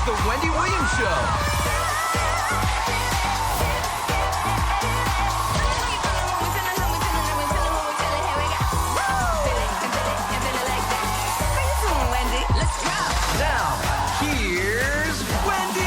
The Wendy Williams Show. Now, here's Wendy!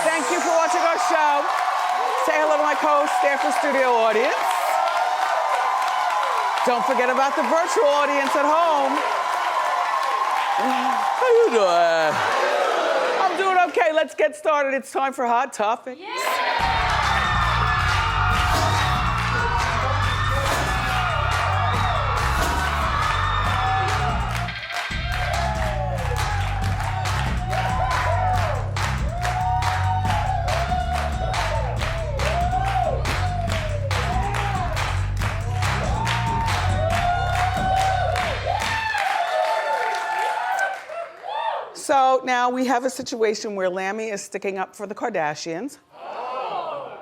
Thank you for watching our show. Say hello to my co-host, Stanford studio audience. Don't forget about the virtual audience at home. How you doing? I'm doing okay. Let's get started. It's time for Hot Topics. So now we have a situation where Lammy is sticking up for the Kardashians.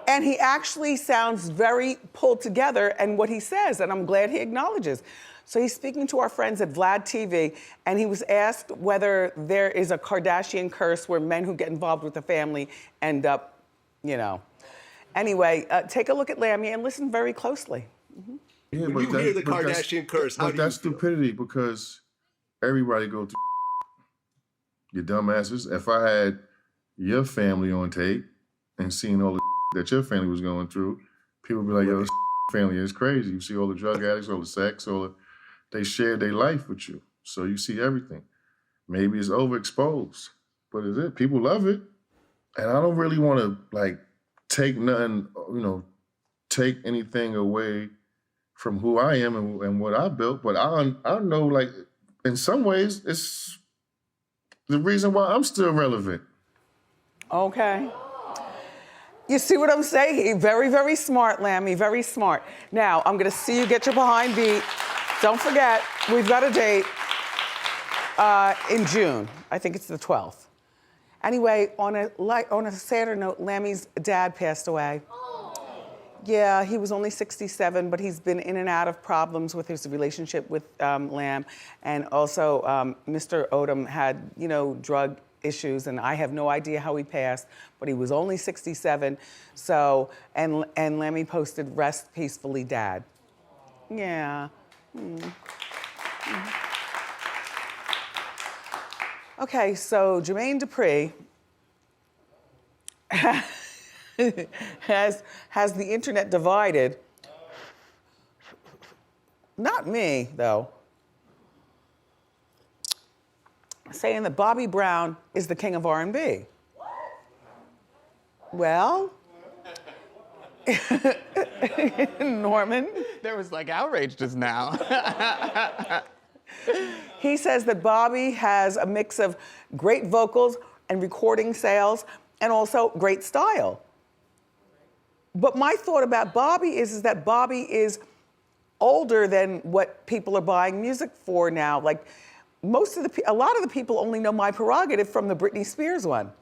And he actually sounds very pulled together in what he says, and I'm glad he acknowledges. So he's speaking to our friends at Vlad TV, and he was asked whether there is a Kardashian curse where men who get involved with the family end up, you know. Anyway, take a look at Lammy and listen very closely. Yeah, When you hear the Kardashian curse, how do you that's feel? stupidity because everybody go through you dumbasses. If I had your family on tape and seen all the that your family was going through, people would be like, yo, this family is crazy. You see all the drug addicts, all the sex, they shared their life with you. So you see everything. Maybe it's overexposed, but is it? People love it. And I don't really want to like take nothing, take anything away from who I am and what I built. But I know, like, in some ways, it's the reason why I'm still relevant. Okay. You see what I'm saying? Very, very smart, Lammy, very smart. Now, I'm gonna see you get your behind beat. Don't forget, we've got a date in June. I think it's the 12th. Anyway, on a sadder note, Lammy's dad passed away. Yeah, he was only 67, but he's been in and out of problems with his relationship with Lam. And also, Mr. Odom had, drug issues, and I have no idea how he passed, but he was only 67. So, and Lammy posted, "Rest peacefully, Dad." Yeah. Okay, so Jermaine Dupri has the internet divided. Not me, though. Saying that Bobby Brown is the king of R&B. Well, Norman. There was like outrage just now. He says that Bobby has a mix of great vocals and recording sales and also great style. But my thought about Bobby is that Bobby is older than what people are buying music for now. Like a lot of the people only know My Prerogative from the Britney Spears one.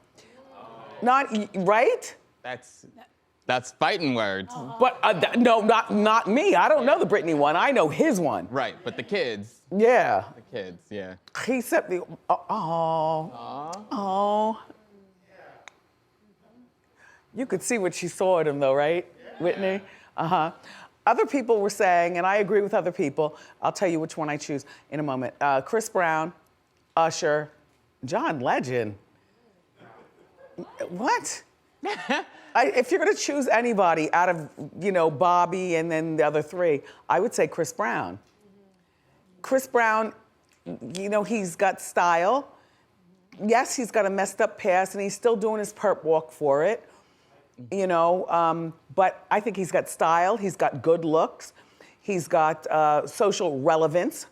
Not, right? That's fighting words. But no, not me. I don't know the Britney one. I know his one. Right, but the kids. Yeah. The kids, yeah. He said the, You could see what she saw in him though, right, Whitney? Uh-huh. Other people were saying, and I agree with other people, I'll tell you which one I choose in a moment. Chris Brown, Usher, John Legend. What? If you're gonna choose anybody out of, Bobby and then the other three, I would say Chris Brown. Chris Brown, he's got style. Yes, he's got a messed up past and he's still doing his perp walk for it. But I think he's got style, he's got good looks, he's got social relevance,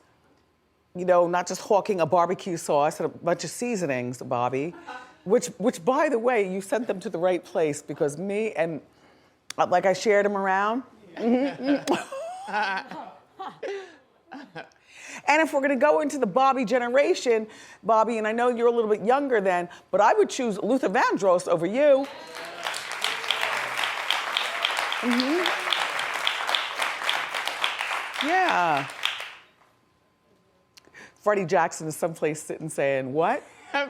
not just hawking a barbecue sauce and a bunch of seasonings, Bobby, which by the way, you sent them to the right place because me and, like I shared them around. And if we're gonna go into the Bobby generation, Bobby, and I know you're a little bit younger then, but I would choose Luther Vandross over you. Yeah. Freddie Jackson is someplace sitting saying, what?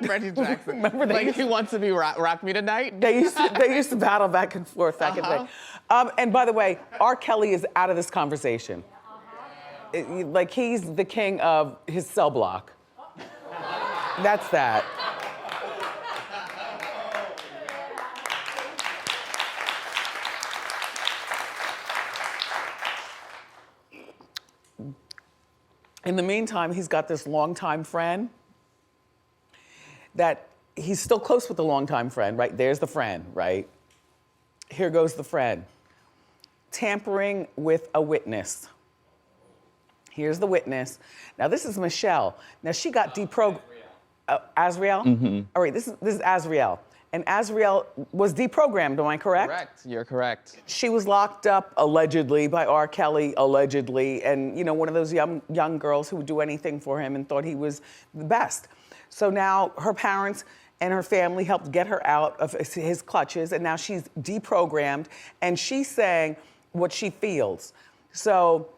Freddie Jackson. Remember they like used- he wants to be rock Me Tonight? They used to battle back and forth back in the day. And by the way, R. Kelly is out of this conversation. Like he's the king of his cell block. That's that. In the meantime, he's got this longtime friend that he's still close with the longtime friend, right? There's the friend, right? Here goes the friend. Tampering with a witness. Here's the witness. Now this is Michelle. Now she got deprogrammed. Azriel? Mm-hmm. All right, this is Azriel. And Azriel was deprogrammed, am I correct? Correct, you're correct. She was locked up allegedly by R. Kelly, allegedly, and you know, one of those young girls who would do anything for him and thought he was the best. So now her parents and her family helped get her out of his clutches, and now she's deprogrammed, and she's saying what she feels. So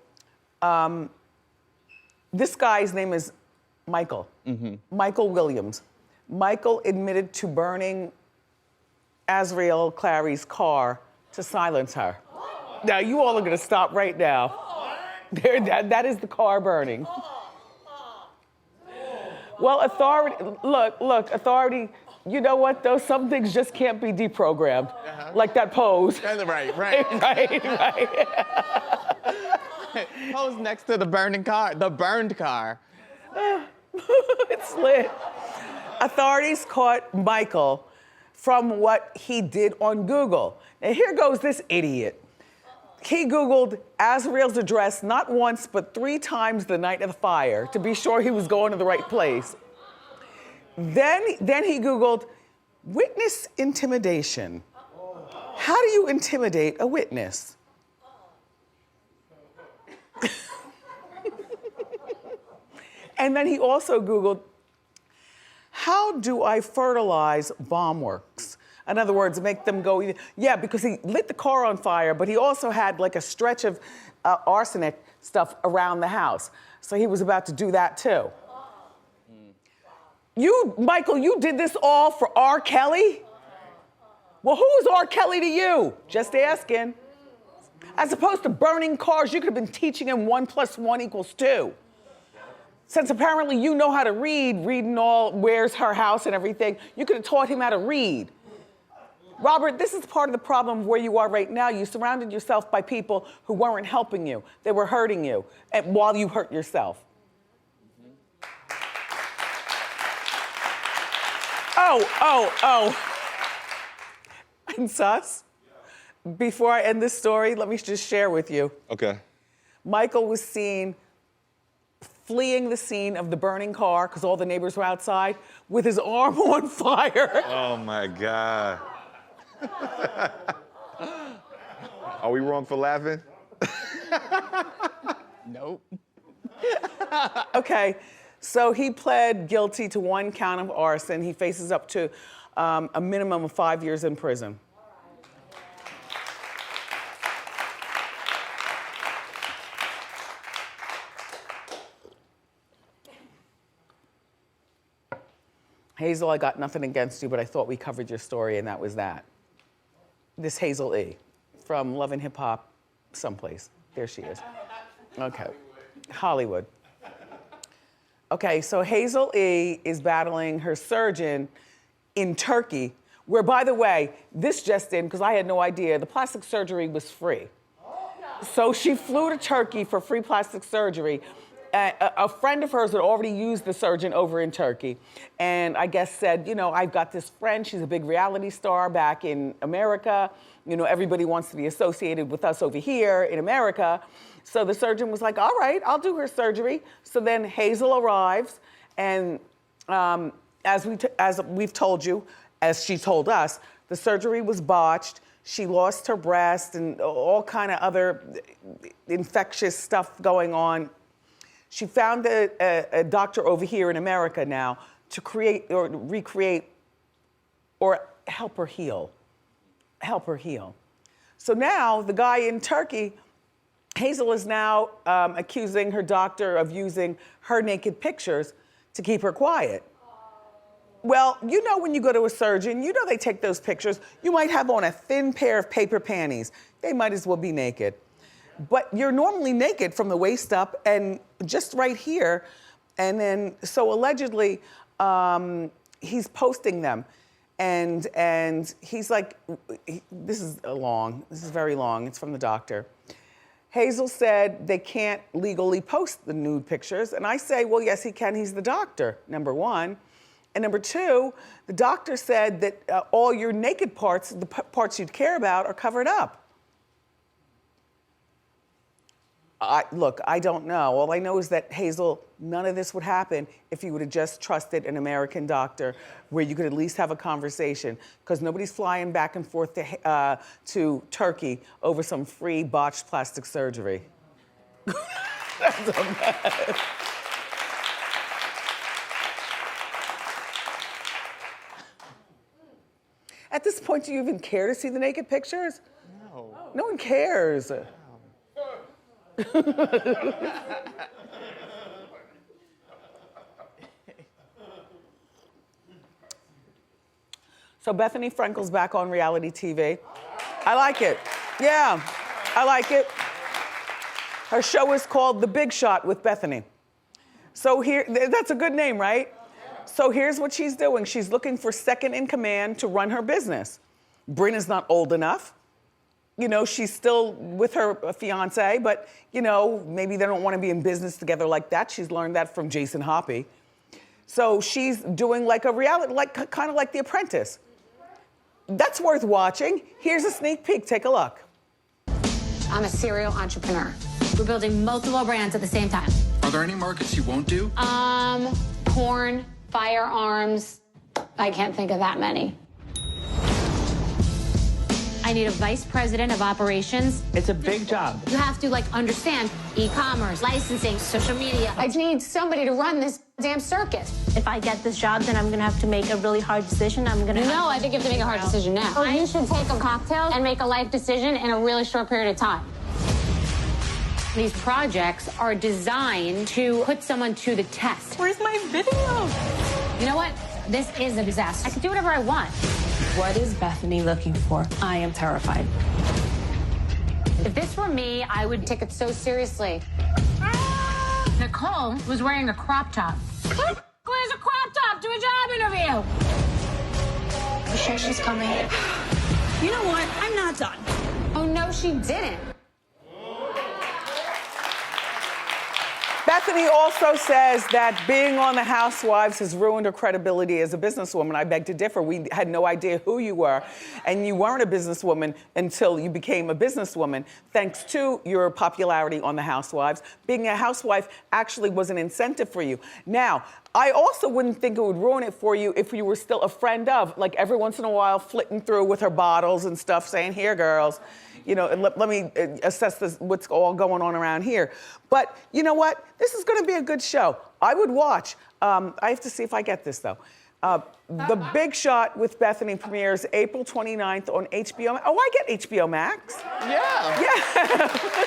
this guy's name is Michael. Michael Williams. Michael admitted to burning Azriel Clary's car to silence her. Now you all are gonna stop right now. That is the car burning. Well, authority, look, authority, you know what though? Some things just can't be deprogrammed. Like that pose. Right. right. Pose next to the burned car. It's lit. Authorities caught Michael from what he did on Google. Now here goes this idiot. He Googled Azriel's address not once, but 3 times the night of the fire to be sure he was going to the right place. Then he Googled witness intimidation. How do you intimidate a witness? And then he also Googled, how do I fertilize bomb works? In other words, make them go, yeah, because he lit the car on fire, but he also had like a stretch of arsenic stuff around the house. So he was about to do that too. Michael, you did this all for R. Kelly? Well, who is R. Kelly to you? Just asking. As opposed to burning cars, you could have been teaching him 1 + 1 = 2. Since apparently you know how to read, reading all Where's Her House and everything, you could have taught him how to read. Robert, this is part of the problem of where you are right now. You surrounded yourself by people who weren't helping you. They were hurting you while you hurt yourself. Oh. And sus, before I end this story, let me just share with you. Okay. Michael was seen fleeing the scene of the burning car because all the neighbors were outside with his arm on fire. Oh my God. Are we wrong for laughing? Nope. Okay, so he pled guilty to 1 count of arson. He faces up to a minimum of 5 years in prison. Hazel, I got nothing against you, but I thought we covered your story and that was that. This Hazel E from Love and Hip Hop someplace. There she is. Okay, Hollywood. Okay, so Hazel E is battling her surgeon in Turkey, where, by the way, this just in, because I had no idea, the plastic surgery was free. So she flew to Turkey for free plastic surgery. A friend of hers had already used the surgeon over in Turkey, and I guess said, you know, I've got this friend, she's a big reality star back in America. You know, everybody wants to be associated with us over here in America. So the surgeon was like, all right, I'll do her surgery. So then Hazel arrives, and as we've told you, as she told us, the surgery was botched. She lost her breast and all kind of other infectious stuff going on. She found a doctor over here in America now to create or recreate or help her heal. Help her heal. So now the guy in Turkey, Hazel is now accusing her doctor of using her naked pictures to keep her quiet. Well, you know when you go to a surgeon, you know they take those pictures. You might have on a thin pair of paper panties. They might as well be naked. But you're normally naked from the waist up and just right here. And then, so allegedly, he's posting them. And he's like, this is very long. It's from the doctor. Hazel said they can't legally post the nude pictures. And I say, well, yes, he can. He's the doctor, number one. And number two, the doctor said that all your naked parts, the parts you'd care about, are covered up. Look, I don't know. All I know is that, Hazel, none of this would happen if you would have just trusted an American doctor where you could at least have a conversation, because nobody's flying back and forth to Turkey over some free botched plastic surgery. That's a mess. At this point, do you even care to see the naked pictures? No. No one cares. So Bethenny Frankel's back on reality TV. I like it. Yeah, I like it. Her show is called The Big Shot with Bethenny. So here, that's a good name, right? So here's what she's doing. She's looking for second in command to run her business. Brenna's not old enough. You know, she's still with her fiance, but, you know, maybe they don't want to be in business together like that. She's learned that from Jason Hoppy. So she's doing like a reality, like kind of like The Apprentice. That's worth watching. Here's a sneak peek. Take a look. I'm a serial entrepreneur. We're building multiple brands at the same time. Are there any markets you won't do? Porn, firearms. I can't think of that many. I need a vice president of operations. It's a big job. You have to, like, understand e-commerce, licensing, social media. I need somebody to run this damn circus. If I get this job, then I'm gonna have to make a really hard decision. No, I think you have to make a hard decision now. You should take a cocktail and make a life decision in a really short period of time. These projects are designed to put someone to the test. Where's my video? You know what? This is a disaster. I can do whatever I want. What is Bethenny looking for? I am terrified. If this were me, I would take it so seriously. Nicole was wearing a crop top. Who wears a crop top to a job interview? I'm sure she's coming. You know what? I'm not done. Oh, no, she didn't. Bethenny also says that being on The Housewives has ruined her credibility as a businesswoman. I beg to differ. We had no idea who you were, and you weren't a businesswoman until you became a businesswoman, thanks to your popularity on The Housewives. Being a housewife actually was an incentive for you. Now, I also wouldn't think it would ruin it for you if you were still a friend of, like every once in a while, flitting through with her bottles and stuff, saying, here, girls, you know, and let me assess this, what's all going on around here. But you know what? This is gonna be a good show. I would watch. I have to see if I get this, though. The Big Shot with Bethenny premieres April 29th on HBO. Oh, I get HBO Max. Yeah. Yeah.